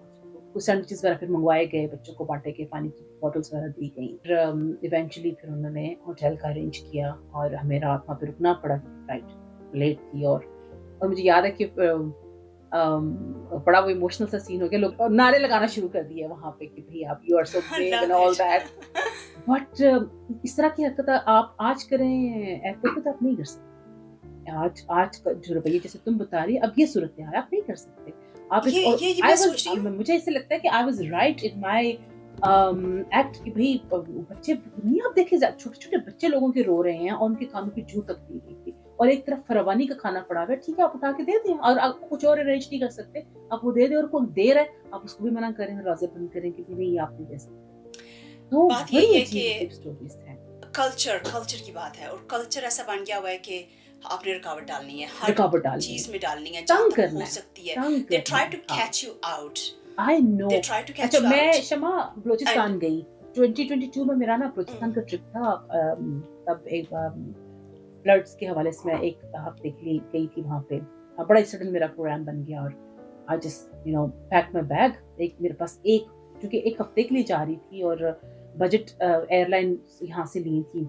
کچھ سینڈوچز وغیرہ پھر منگوائے گئے, بچوں کو بانٹے کے, پانی کی بوٹلس وغیرہ دی گئیں. پھر ایونچولی پھر انہوں نے ہوٹل کا ارینج کیا اور ہمیں رات وہاں پہ رکنا پڑا, فلائٹ لیٹ تھی. اور مجھے یاد ہے کہ بڑا وہ ایموشنل سا سین ہو گیا, لوگ نعرے لگانا شروع کر دیے وہاں پہ کہ بھئی آپ you are so brave and all that. But اس طرح کی حرکت آپ آج کریں ایئرپورٹ پہ تو آپ نہیں کر سکتے. آج کا جو رویہ جیسے تم بتا رہی, اب یہ صورتحال آپ نہیں کر سکتے. آپ مجھے ایسے لگتا ہے کہ I was right in my act کہ بھئی بچے نہیں, آپ دیکھیں چھوٹے چھوٹے بچے لوگوں کے رو رہے ہیں اور ان کے کانوں پہ جو تک دی گئی تھی, اور ایک طرف فراوانی کا کھانا پڑا ہوا ہے, ٹھیک ہے آپ اٹھا کے دے دیں, اور آپ کچھ اور ارینج نہیں کر سکتے, آپ وہ دے دیں, اور کوئی دیر ہے آپ اس کو بھی منع کریں, دروازے بند کریں کہ نہیں آپ نہیں دے سکتے. تو بات یہ ہے کہ اسٹوریز ہیں, کلچر کی بات ہے, اور کلچر ایسا بن گیا ہوا ہے کہ آپ نے رکاوٹ ڈالنی ہے, ہر چیز میں ڈالنی ہے جہاں تک ہو سکتی ہے. They try to catch you out. I know. They try to catch اچھا you میں out. شمع بلوچستان گئی 2022 میں, میرا نا بلوچستان کا ٹرپ تھا. تب ایک فلڈس کے حوالے سے میں ایک ہفتے کے لیے گئی تھی وہاں پہ. بڑا ہی سڈن میرا پروگرام بن گیا, اور I just pack my bag. ایک میرے پاس چونکہ ایک ہفتے کے لیے جا رہی تھی اور بجٹ ایئر لائن یہاں سے لی تھی,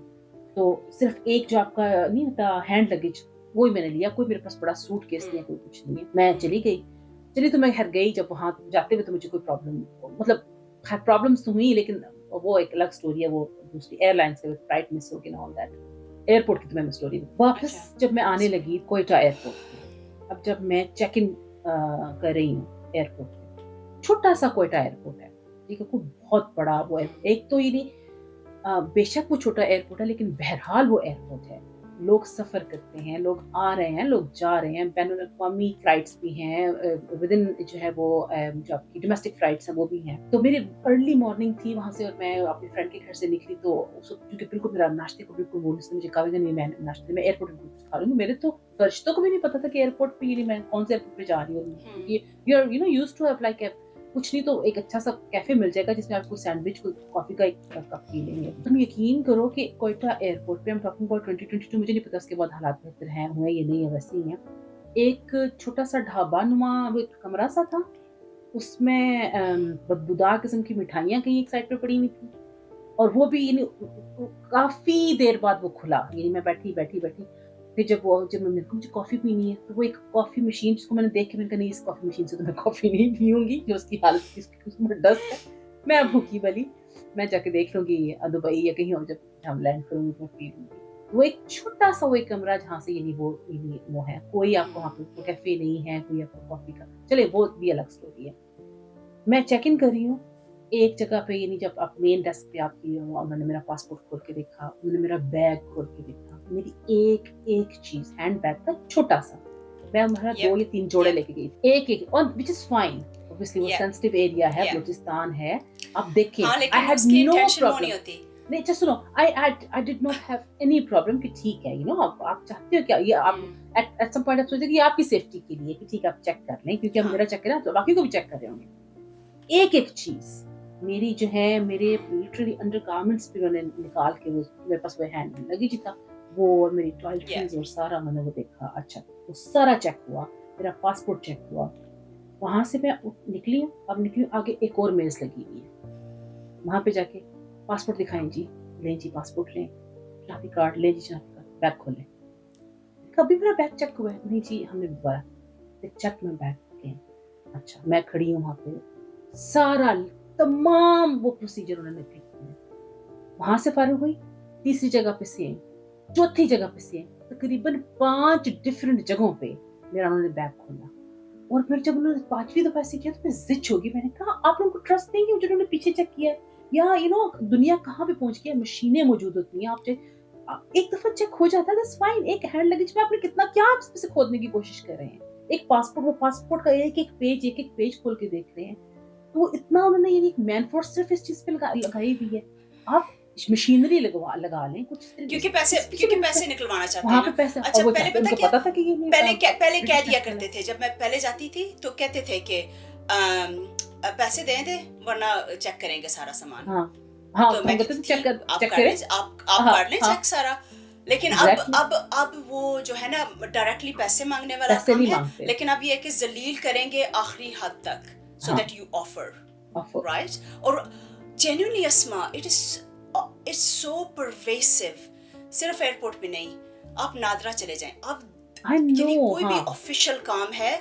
تو صرف ایک جو آپ کا نہیں ہوتا ہینڈ لگیج, وہی میں نے لیا. کوئی میرے پاس بڑا سوٹ کیس نہیں ہے, کوئی کچھ نہیں ہے. میں چلی تو میں گئی. جب وہاں جاتے ہوئے تو مجھے کوئی پرابلم, مطلب پرابلمس تو ہوئی, لیکن وہ ایک الگ اسٹوری ہے, وہ دوسری ایئر لائن سے فلائٹ مس ہو گئی, آل دیٹ. ایئرپورٹ کی تو میں اسٹوری واپس جب میں آنے لگی کوئٹہ ایئرپورٹ پہ, اب جب میں چیک ان کر رہی ہوں ایئرپورٹ پہ, چھوٹا سا کوئٹہ ایئرپورٹ ہے, ٹھیک ہے, کوئی بہت بڑا وہ ایک تو یہ نہیں, بے شک وہ چھوٹا ایئرپورٹ ہے, لیکن بہرحال وہ ایئرپورٹ ہے. لوگ سفر کرتے ہیں, لوگ آ رہے ہیں, لوگ جا رہے ہیں, بین الاقوامی فلائٹس بھی ہیں, ودن جو ہے وہ جو آپ کی ڈومیسٹک فلائٹس ہیں وہ بھی ہیں. تو میری ارلی مارننگ تھی وہاں سے, اور میں اپنے فرینڈ کے گھر سے نکلی, تو کیونکہ بالکل میرا ناشتے کو بالکل وہ مجھے کہا نہیں, میں ناشتے میں ایئرپورٹ پہ کچھ کھا لوں گی. میرے تو فرشتوں کو بھی نہیں پتا تھا کہ ایئرپورٹ پہ, یہ میں کون سے ایئرپورٹ پہ جا رہی ہوں. You are used to have like کچھ نہیں تو ایک اچھا سا کیفے مل جائے گا جس میں آپ کو سینڈوچ, کوئی کافی کا ایک کپ پی لیں گے. تم یقین کرو کہ کوئٹہ ایئرپورٹ پہ, ہم ٹاکنگ اباؤٹ 2022, مجھے نہیں پتا اس کے بعد حالات بہتر ہیں ہوئے یا نہیں ہے, ویسے ہی ہیں. ایک چھوٹا سا ڈھابا نما کمرہ سا تھا, اس میں بدبودار قسم کی مٹھائیاں کہیں ایک سائڈ پہ پڑی ہوئی تھی, اور وہ بھی کافی دیر بعد وہ کھلا. میں بیٹھی پھر جب مجھے کافی پینی ہے, تو وہ ایک کافی مشین, جس کو میں نے دیکھ کے میں نے کہا نہیں, اس کافی مشین سے تو میں کافی نہیں پیوں گی, جو اس کی حالت اس میں ڈسٹ ہے, میں بھوکی بلی, میں جا کے دیکھ لوں گی دبئی یا کہیں اور, جب ہم لینڈ کروں گی تو پی لوں گی. وہ ایک چھوٹا سا وہ ایک کمرہ جہاں سے وہ ہے, کوئی آپ کو وہاں پہ کیفے نہیں ہے, کوئی آپ کو کافی کا, چلے وہ بھی الگ اسٹوری ہے. میں چیک ان کر رہی ہوں ایک جگہ پہ, جب آپ مین ڈیسک پہ آتی ہو, انہوں نے میرا پاسپورٹ کھول کے دیکھا, انہوں نے میرا بیگ کھول کے دیکھا, میری ایک چیز, ہینڈ بیگ کا چھوٹا سا, میں ہمارا 2 یا 3 جوڑے لے کے گئی تھی, ایک اور, which is fine, obviously وہ سینسٹیو ایریا ہے, بلوچستان ہے, آپ دیکھیں, I had no problem. نہیں اچھا سنو, I did not have any problem کہ ٹھیک ہے, آپ چاہتے ہو کیا, یہ آپ at some point آپ سوچتے کہ یہ آپ کی سیفٹی کے لیے کہ ٹھیک ہے آپ چیک کر لیں, کیونکہ ہم میرا چیک کریں تو باقی کو بھی چیک کر رہے ہوں گے. ایک چیز میری جو ہے, میرے لٹرلی انڈر گارمنٹس بھی انہوں نے نکال کے, میرے پاس وہ ہینڈ لگیج تھا وہ, اور میری ٹوائلٹریز اور سارا میں نے وہ دیکھا. اچھا وہ سارا چیک ہوا, میرا پاسپورٹ چیک ہوا, وہاں سے میں نکلی ہوں. اب نکلی ہوں, آگے ایک اور میز لگی ہوئی ہے, وہاں پہ جا کے پاسپورٹ دکھائیں جی, لیں جی پاسپورٹ لیں, شناختی کارڈ لیں جی, شناختی کارڈ, بیگ کھولیں. کبھی میرا بیگ چیک ہوا ہے نہیں جی, ہم نے دوبارہ چیک میں بیگ لیں. اچھا میں کھڑی ہوں وہاں پہ, سارا تمام وہ پروسیجر انہوں نے کیا. وہاں سے فارغ ہوئی, تیسری جگہ پہ سیم, چوتھی جگہ پہ سیم, تقریباً 5 ڈفرنٹ جگہوں پہ میرا انہوں نے بیگ کھولا. اور پھر جب انہوں نے 5ویں دفعہ سے کیا تو میں زچ ہوگی, میں نے کہا آپ لوگوں کو ٹرسٹ نہیں ہے جنہوں نے پیچھے چیک کیا ہے, یا دنیا کہاں پہ پہنچ گئی ہے, مشینیں موجود ہوتی ہیں, آپ ایک دفعہ چیک ہو جاتا ہے, that's fine. ایک ہینڈ لگیج میں آپ نے کتنا کیا اس میں سے کھودنے کی کوشش کر رہے ہیں. एक पासपोर्ट, वो पासपोर्ट का एक एक पेज खोल के देख रहे हैं। तो इतना उन्होंने यानी मैन फोर्स सिर्फ इस चीज पे लगाई हुई है। आप मशीनरी लगा लें कुछ क्योंकि इसकी जरूरत है। पैसे निकलवाना चाहते वहां हैं पे ना। पैसे, और अच्छा वो पहले चाहते, पता उनको क्या, पता था कि ये नहीं पहले कह ब्रिटिश दिया नेशनल करते है। थे, जब मैं पहले जाती थी तो कहते थे कि पैसे दे दे वरना चेक करेंगे सारा सामान। हाँ हाँ, तो मैं हम कहते कहती थे थी आप चेक कर करें। लें, आप हाँ कर लें हाँ, चेक सारा। लेकिन एग्जैक्टली, अब वो जो है ना डायरेक्टली पैसे मांगने वाला पैसे काम नहीं है। मांगते। लेकिन अब ये है कि जलील करेंगे आखिरी हद तक, सो हाँ, that you offer, off, right. और genuinely Asma, it's so pervasive. सिर्फ एयरपोर्ट पे नहीं, आप नादरा चले जाएं, आप आई नो, यानी कोई भी हाँ, ऑफिशियल काम है,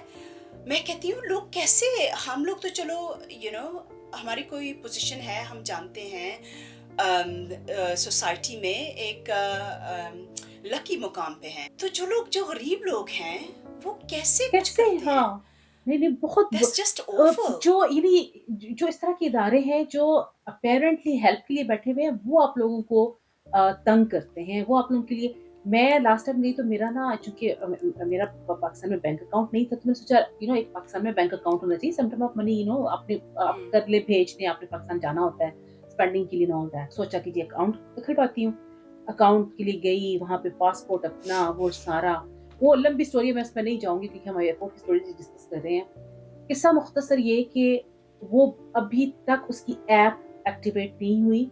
मैं कहती हूँ लोग कैसे, हम लोग तो चलो हमारी कोई पोजीशन है, हम जानते हैं सोसाइटी में एक लकी मुकाम पे हैं, तो जो गरीब लोग हैं वो कैसे कुछ कैसे, करते हैं। हाँ, नहीं नहीं, बहुत दैट्स जस्ट ऑफल। जो यानी जो इस तरह के इदारे हैं जो अपेरेंटली हेल्प के लिए बैठे हुए हैं, वो आप लोगों को तंग करते हैं, वो आप लोगों के लिए। मैं लास्ट टाइम गई तो मेरा ना, चूंकि मेरा पाकिस्तान में बैंक अकाउंट नहीं था, तो मैंने सोचा एक पाकिस्तान में बैंक अकाउंट होना चाहिए, समटाइम आप मनी आपने आप करले भेजने, आपने पाकिस्तान जाना होता है स्पेंडिंग के लिए ना होता है, सोचा कि जी अकाउंट खुलवाती हूँ। अकाउंट के लिए गई, वहां पे पासपोर्ट अपना, वो सारा, वो लंबी स्टोरी है, मैं उसमें नहीं जाऊंगी क्योंकि हम एयरपोर्ट की स्टोरी डिस्कस कर रहे हैं। किस्सा मुख्तसर ये कि वो अभी तक उसकी ऐप एक्टिवेट नहीं हुई।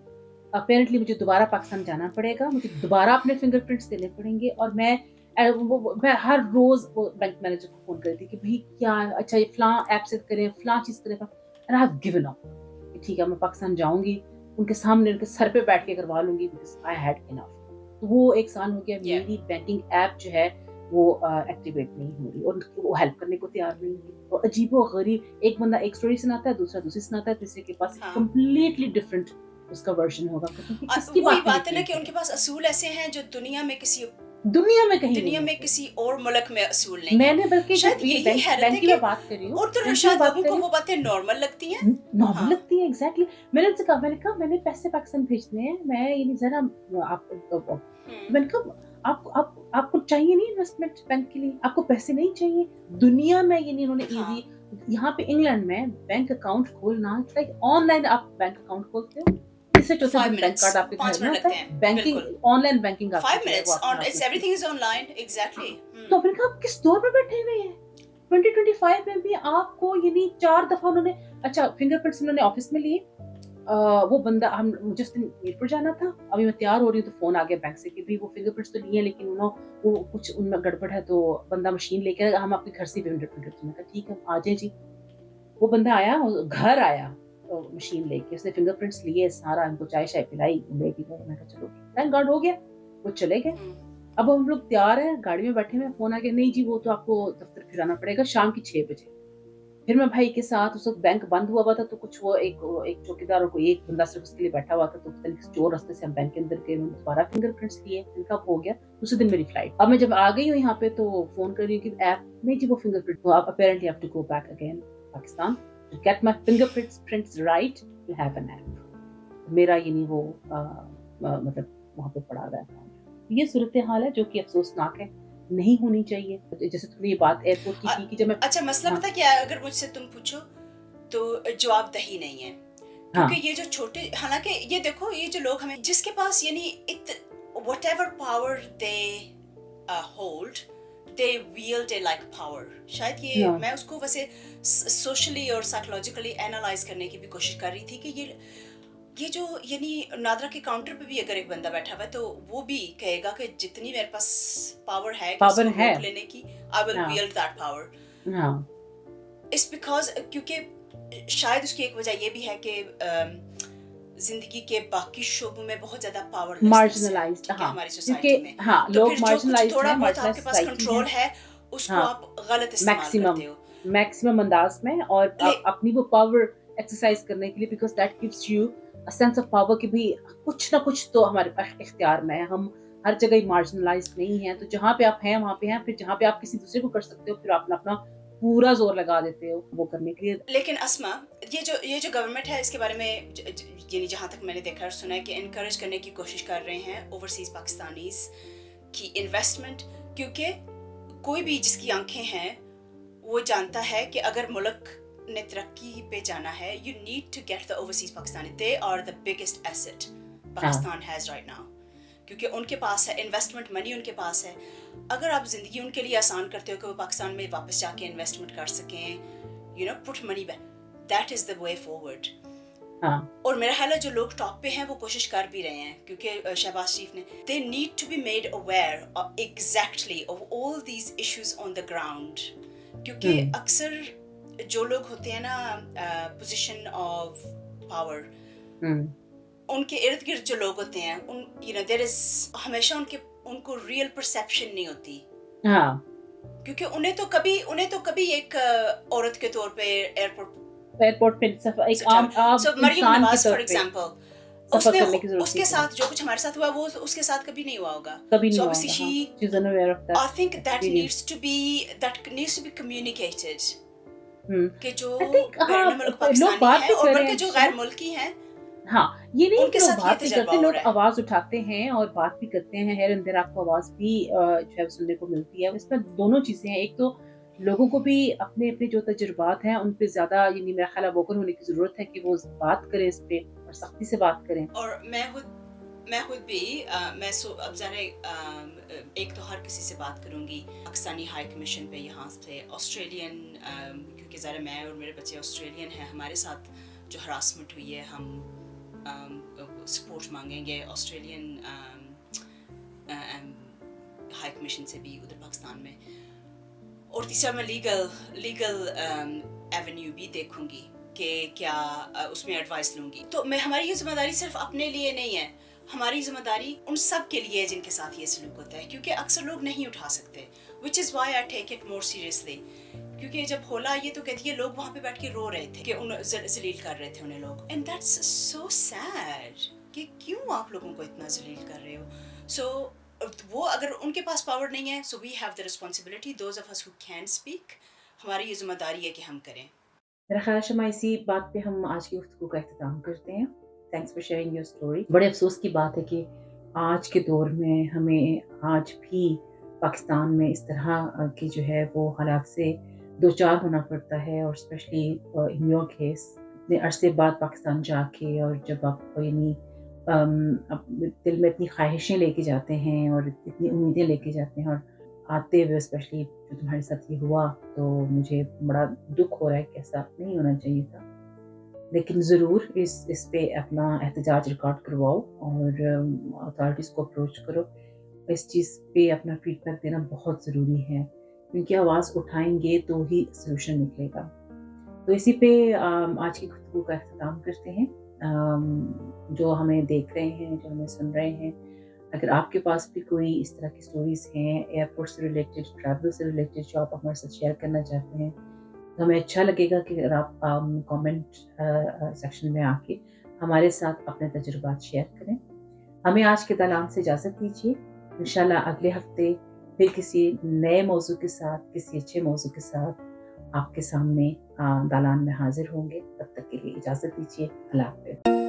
अपेरेंटली मुझे दोबारा पाकिस्तान जाना पड़ेगा, मुझे दोबारा अपने फिंगरप्रिंट्स देने पड़ेंगे, और मैं हर रोज वो बैंक मैनेजर को फोन करती कि भाई क्या, अच्छा ये फलां ऐप से करें, फलां चीज करें, and I have given up. ठीक है, मैं पाकिस्तान जाऊंगी, उनके सामने उनके सर पे बैठ के करवा लूंगी, बिकॉज आई हैड इनफ। तो वो एक साल हो गया, या मेरी बैंकिंग ऐप जो है वो एक्टिवेट नहीं हो रही, और वो हेल्प करने को तैयार नहीं है। तो अजीबो गरीब, एक बंदा एक स्टोरी सुनाता है, दूसरा दूसरी सुनाता है, तीसरे के पास हाँ, कंप्लीटली डिफरेंट उसका वर्जन होगा। कहते हैं कि किसकी वही बात पे बात है ना यकीन कि उनके करें, पास असूल ऐसे हैं जो दुनिया में कहीं नहीं दुनिया में होते। किसी और मुल्क में असूल नहीं है। मैंने बल्कि शायद जब ये यही बैंक हैरत है बैंक की कि मैं बात कर रही हूँ, और तो बैंक की मैं शायद बात लोगों कर को रही वो बातें नॉर्मल लगती हैं। हूँ, नॉर्मल हाँ, लगती है एग्जैक्टली। मैंने कहा मैंने पैसे पाकिस्तान भेजने हैं, मैं ये नहीं जरा आप, मैंने कहा आपको चाहिए नहीं इन्वेस्टमेंट बैंक के लिए, आपको पैसे नहीं चाहिए। दुनिया में ये नहीं, इन्होंने हाँ, इजी, यहाँ पे इंग्लैंड में बैंक अकाउंट खोलना, इट्स लाइक ऑनलाइन आप बैंक अकाउंट खोलते हो, तीसरे चौथे 5 दिन बैंक मिनट्स, कार्ड आपके घर 5 में मिनट आता लगते है, हैं, बैंकिंग, बिल्कुल। ऑनलाइन बैंकिंग आपकी 5 जो है वो मिनट्स अपने ऑन, आप इट्स होती है। Everything is online, exactly. तो आपने कहा आप किस दौर में बैठे हुए हैं, 2025 में भी आपको यानी 4 दफा उन्होंने, अच्छा फिंगरप्रिंट्स उन्होंने ऑफिस में लिए। वो बंदा, हम मुझे उस दिन एयरपोर्ट जाना था, अभी मैं तैयार हो रही हूँ तो फोन आ गया बैंक से कि भाई वो फिंगरप्रिंट्स तो लिए, लेकिन वो कुछ उनमें गड़बड़ है, तो बंदा मशीन लेके आएगा, हम आपके घर से फिंगरप्रिंट, मैंने कहा ठीक है आ जाए जी। वो बंदा आया, वो घर आया, तो मशीन लेके उसने फिंगरप्रिंट्स लिए, सारा हमको चाय शाय पिलाई, लेके गए। मैं कहा चलो थैंक गॉड हो गया, वो चले गए। अब हम लोग तैयार हैं, गाड़ी में बैठे हुए, फोन आ गया, नहीं जी वो तो आपको दफ्तर फिर आना पड़ेगा शाम की 6 बजे। फिर मैं भाई के साथ, उस वक्त बैंक बंद हुआ था, तो कुछ वो एक चौकीदार और कोई एक बंदा सिर्फ उसके लिए बैठा हुआ था, तो पता नहीं चोर रास्ते से हम बैंक के अंदर गए, उन्होंने दोबारा फिंगरप्रिंट्स लिए, इनका हो गया। दूसरे दिन मेरी फ्लाइट, अब मैं जब आ गई हूँ यहाँ पे तो फोन कर रही हूँ कि ऐप नहीं जी वो फिंगरप्रिंट, तो आप apparently have to go back again Pakistan to get my fingerprints right, you have an app. मेरा ये नहीं वो मतलब वहाँ पे पड़ा हुआ है। ये सूरत हाल है जो कि अफसोसनाक है, नहीं होनी चाहिए। जैसे तुमने ये बात एयरपोर्ट की की जब मैं, अच्छा मसला हाँ पता क्या है, अगर मुझसे तुम पूछो तो जवाबदही नहीं है। क्योंकि हाँ ये जो छोटे, हालांकि ये देखो, ये जो लोग हमें, जिसके पास यानी whatever power they hold, they wield a like power। शायद ये हाँ, मैं उसको वैसे सोशली और साइकोलॉजिकली एनालाइज करने की भी कोशिश कर रही थी कि ये जो यानी नादरा के काउंटर पे भी अगर एक बंदा बैठा हुआ है तो वो भी कहेगा कि जितनी मेरे पास पावर है कि पावर इसको है, रोक लेने की, आई विल हाँ wield that power। हाँ इट्स बिकॉज क्योंकि शायद उसकी एक वजह ये भी है कि जिंदगी के बाकी शोबों में बहुत ज्यादा पावरलेसनेस है, मार्जिनलाइज्ड, ठीक है, हाँ हमारी क्योंकि सोसाइटी में। हाँ तो लोग फिर जो कुछ मार्जिनलाइज्ड थोड़ा हैं, बहुत मार्जिनलाइज्ड आपके पास सोसाइटी है, कंट्रोल है उसको हाँ आप गलत इस्तेमाल मैक्सिमम करते हो। मैक्सिमम अंदाज में, और ले अपनी वो पावर एक्सरसाइज करने के लिए, because that gives you a sense of power कि भाई कुछ ना कुछ तो हमारे पास इख्तियार में है, हम हर जगह मार्जिनलाइज्ड नहीं है, तो जहाँ पे आप हैं वहाँ पे हैं, फिर जहाँ पे आप किसी दूसरे को कर सकते हो फिर आप अपना पूरा जोर लगा देते हो वो करने के लिए। लेकिन अस्मा, ये जो गवर्नमेंट है इसके बारे में यानी जहाँ तक मैंने देखा और सुना है कि इनकरेज करने की कोशिश कर रहे हैं ओवरसीज पाकिस्तानीज की इन्वेस्टमेंट। क्योंकि कोई भी जिसकी आंखें हैं وہ جانتا ہے کہ اگر ملک نے ترقی پہ جانا ہے, you need to get the overseas Pakistani. They are the biggest asset Pakistan has right now. کیونکہ ان کے پاس ہے انویسٹمنٹ منی, ان کے پاس ہے. اگر آپ زندگی ان کے لیے آسان کرتے ہو کہ وہ پاکستان میں واپس جا کے انویسٹمنٹ کر سکیں, put money back, that is the way forward. اور میرا خیال ہے جو لوگ ٹاپ پہ ہیں وہ کوشش کر بھی رہے ہیں, کیونکہ شہباز شریف نے they need to be made aware exactly of all these issues on the ground. کیونکہ اکثر جو لوگ ہوتے ہیں نا پوزیشن آف پاور, ان کے ارد گرد جو لوگ ہوتے ہیں دیر از ہمیشہ ان کو ریئل پرسیپشن نہیں ہوتی, کیونکہ انہیں تو کبھی ایک عورت کے طور پہ ایئرپورٹ پہ ایک عام مریم انسان نواز کی فار طرف پہ ایگزامپل, اس کے ساتھ جو کچھ ہمارے ساتھ ہوا وہ اس کے ساتھ کبھی نہیں ہوا ہوگا. کبھی So نہیں obviously ہوا. I think that needs to be communicated. کہ جو بیرون ملک پاکستانی ہیں اور بلکہ جو غیر ملکی ہیں, ہاں یہ نہیں کہ لوگ ساتھ بات یہ بھی تجربہ کرتے, ہو لوگ رہا ہے. آواز اٹھاتے ہیں اور بات بھی کرتے ہیں, ہیر اندر آپ کو آواز بھی جو ہے سننے کو ملتی ہے. اس میں دونوں چیزیں ہیں, ایک تو لوگوں کو بھی اپنے اپنے جو تجربات ہیں ان پہ زیادہ میرا خیال ہے ووکل ہونے کی ضرورت ہے کہ وہ بات کریں اس پہ اور سختی سے بات کریں. اور میں خود بھی اب ذرا ایک تو ہر کسی سے بات کروں گی پاکستانی ہائی کمیشن پہ, یہاں سے آسٹریلین, کیونکہ ذرا میں اور میرے بچے آسٹریلین ہیں, ہمارے ساتھ جو ہراسمنٹ ہوئی ہے ہم سپورٹ مانگیں گے آسٹریلین ہائی کمیشن سے بھی ادھر پاکستان میں. اور تیسرا میں لیگل ایونیو بھی دیکھوں گی کہ کیا اس میں ایڈوائس لوں گی. تو ہماری یہ ذمہ داری صرف اپنے لیے نہیں ہے, ہماری ذمہ داری ان سب کے لیے ہے جن کے ساتھ یہ سلوک ہوتا ہے, کیونکہ اکثر لوگ نہیں اٹھا سکتے, which is why I take it more seriously. کیونکہ جب کھولا یہ تو کہتی ہے لوگ وہاں پہ بیٹھ کے رو رہے تھے کہ ذلیل کر رہے تھے انہیں لوگ, and that's so sad کہ کیوں آپ لوگوں کو اتنا ذلیل کر رہے ہو. So وہ اگر ان کے پاس پاور نہیں ہے, so we have the responsibility, those of us who can speak, ہماری یہ ذمہ داری ہے کہ ہم کریں. میرا خیال شمع اسی بات پہ ہم آج کی گفتگو کا اختتام کرتے ہیں. Thanks for sharing your story. بڑے افسوس کی بات ہے کہ آج کے دور میں ہمیں آج بھی پاکستان میں اس طرح کی جو ہے وہ حالات سے دو چار ہونا پڑتا ہے, اور اسپیشلی ان یور کیس اتنے عرصے بعد پاکستان جا کے, اور جب آپ دل میں اتنی خواہشیں لے کے جاتے ہیں اور اتنی امیدیں لے کے جاتے ہیں, اور آتے ہوئے اسپیشلی جو تمہارے ساتھ یہ ہوا, تو مجھے بڑا دکھ ہو رہا ہے کہ ایسا نہیں ہونا چاہیے تھا. لیکن ضرور اس پہ اپنا احتجاج ریکارڈ کرواؤ اور اتھارٹیز کو اپروچ کرو. اس چیز پہ اپنا فیڈ بیک دینا بہت ضروری ہے, کیونکہ آواز اٹھائیں گے تو ہی سلوشن نکلے گا. تو اسی پہ آج کی گفتگو کا اختتام کرتے ہیں. جو ہمیں دیکھ رہے ہیں, جو ہمیں سن رہے ہیں, اگر آپ کے پاس بھی کوئی اس طرح کی سٹوریز ہیں ایئرپورٹ سے ریلیٹڈ, ٹریول سے ریلیٹڈ, جو آپ ہمارے ساتھ شیئر کرنا چاہتے ہیں, تو ہمیں اچھا لگے گا کہ اگر آپ کامنٹ سیکشن میں آ کے ہمارے ساتھ اپنے تجربات شیئر کریں. ہمیں آج کے دالان سے اجازت دیجیے. انشاءاللہ اگلے ہفتے پھر کسی نئے موضوع کے ساتھ, کسی اچھے موضوع کے ساتھ آپ کے سامنے دالان میں حاضر ہوں گے. تب تک کے لیے اجازت دیجیے. اللہ حافظ.